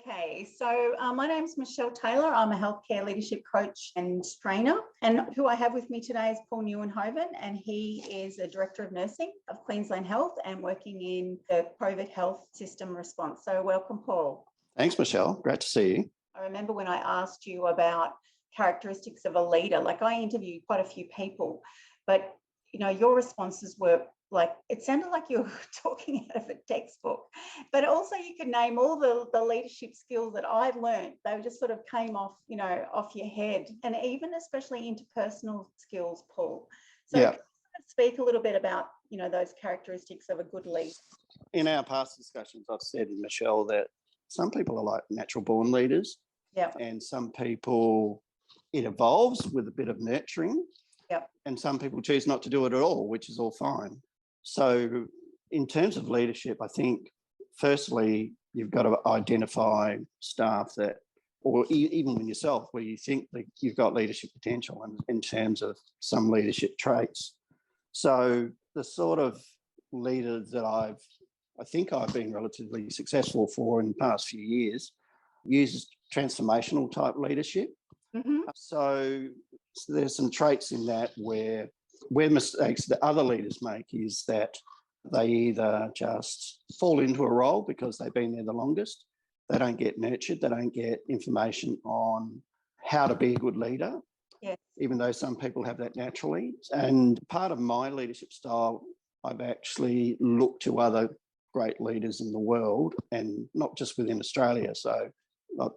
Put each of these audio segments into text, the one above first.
Okay, so my name's Michelle Taylor. I'm a healthcare leadership coach and trainer. And who I have with me today is Paul Nieuwenhoven, and he is a Director of Nursing of Queensland Health and working in the COVID health system response. So welcome, Paul. Thanks, Michelle. Great to see you. I remember when I asked you about characteristics of a leader, like I interviewed quite a few people, but your responses were like, it sounded like you were talking out of a textbook, but also you could name all the leadership skills that I've learned. They just sort of came off, off your head, and even especially interpersonal skills, Paul. So Yeah. Can you speak a little bit about, those characteristics of a good leader? In our past discussions, I've said, Michelle, that some people are like natural born leaders. Yeah. And some people, it evolves with a bit of nurturing. Yep. And some people choose not to do it at all, which is all fine. So in terms of leadership, I think, firstly, you've got to identify staff that, or even with yourself, where you think that you've got leadership potential in terms of some leadership traits. So the sort of leaders that I think I've been relatively successful for in the past few years uses transformational type leadership. Mm-hmm. So there's some traits in that where mistakes that other leaders make is that they either just fall into a role because they've been there the longest. They don't get nurtured. They don't get information on how to be a good leader, yes, even though some people have that naturally. And part of my leadership style, I've actually looked to other great leaders in the world, and not just within Australia. So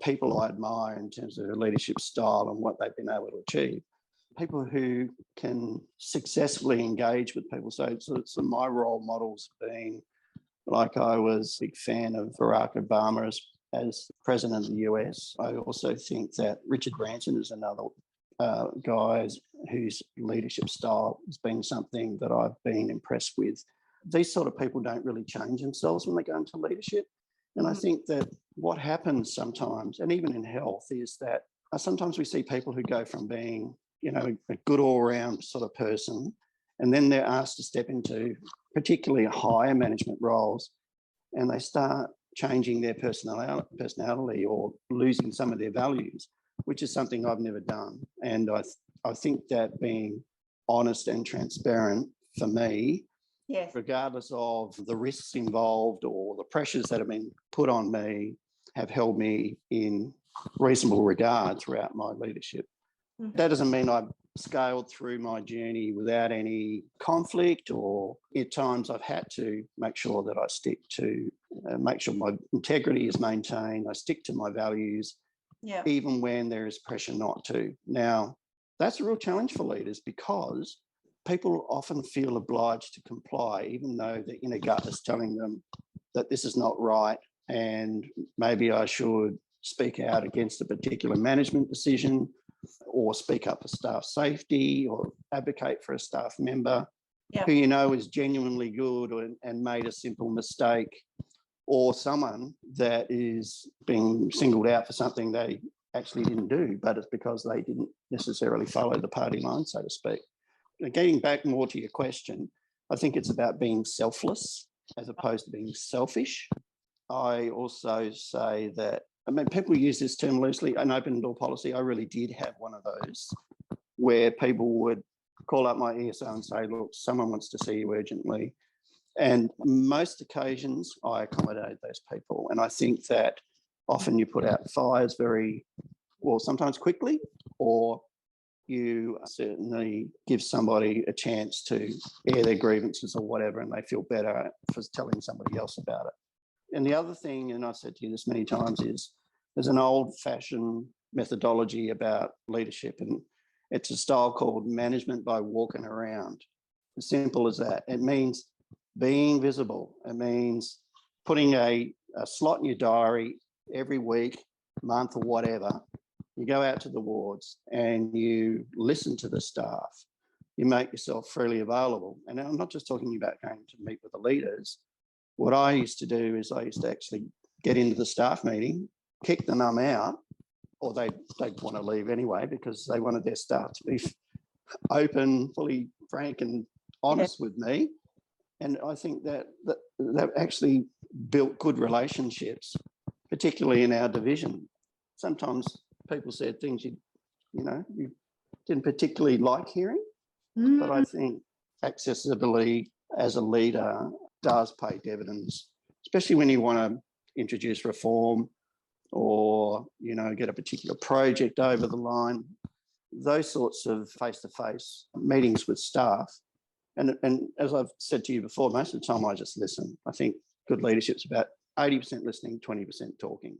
people I admire in terms of their leadership style and what they've been able to achieve. People who can successfully engage with people. So my role models being, like, I was a big fan of Barack Obama as president of the US. I also think that Richard Branson is another guy whose leadership style has been something that I've been impressed with. These sort of people don't really change themselves when they go into leadership. And I think that what happens sometimes, and even in health, is that sometimes we see people who go from being, a good all-round sort of person, and then they're asked to step into particularly higher management roles, and they start changing their personality or losing some of their values, which is something I've never done. And I think that being honest and transparent for me, yes, regardless of the risks involved or the pressures that have been put on me, have held me in reasonable regard throughout my leadership. Mm-hmm. That doesn't mean I've scaled through my journey without any conflict, or at times I've had to make sure that I stick to, make sure my integrity is maintained. I stick to my values, yeah, even when there is pressure not to. Now, that's a real challenge for leaders, because people often feel obliged to comply, even though the inner gut is telling them that this is not right and maybe I should speak out against a particular management decision, or speak up for staff safety, or advocate for a staff member who is genuinely good and made a simple mistake, or someone that is being singled out for something they actually didn't do, but it's because they didn't necessarily follow the party line, so to speak. Getting back more to your question, I think it's about being selfless as opposed to being selfish. I also say that, people use this term loosely, an open door policy. I really did have one of those where people would call up my ESO and say, look, someone wants to see you urgently. And most occasions I accommodate those people. And I think that often you put out fires sometimes quickly, or you certainly give somebody a chance to air their grievances or whatever, and they feel better for telling somebody else about it. And the other thing, and I've said to you this many times, is there's an old-fashioned methodology about leadership, and it's a style called management by walking around. As simple as that. It means being visible. It means putting a slot in your diary every week, month, or whatever. You go out to the wards and you listen to the staff. You make yourself freely available. And I'm not just talking about going to meet with the leaders. What I used to do is I used to actually get into the staff meeting, kick the num out, or they'd want to leave anyway because they wanted their staff to be open, fully frank and honest with me. And I think that actually built good relationships particularly in our division. Sometimes people said things you didn't particularly like hearing, but I think accessibility as a leader does pay dividends, especially when you want to introduce reform or, get a particular project over the line. Those sorts of face-to-face meetings with staff. And as I've said to you before, most of the time I just listen. I think good leadership's about 80% listening, 20% talking.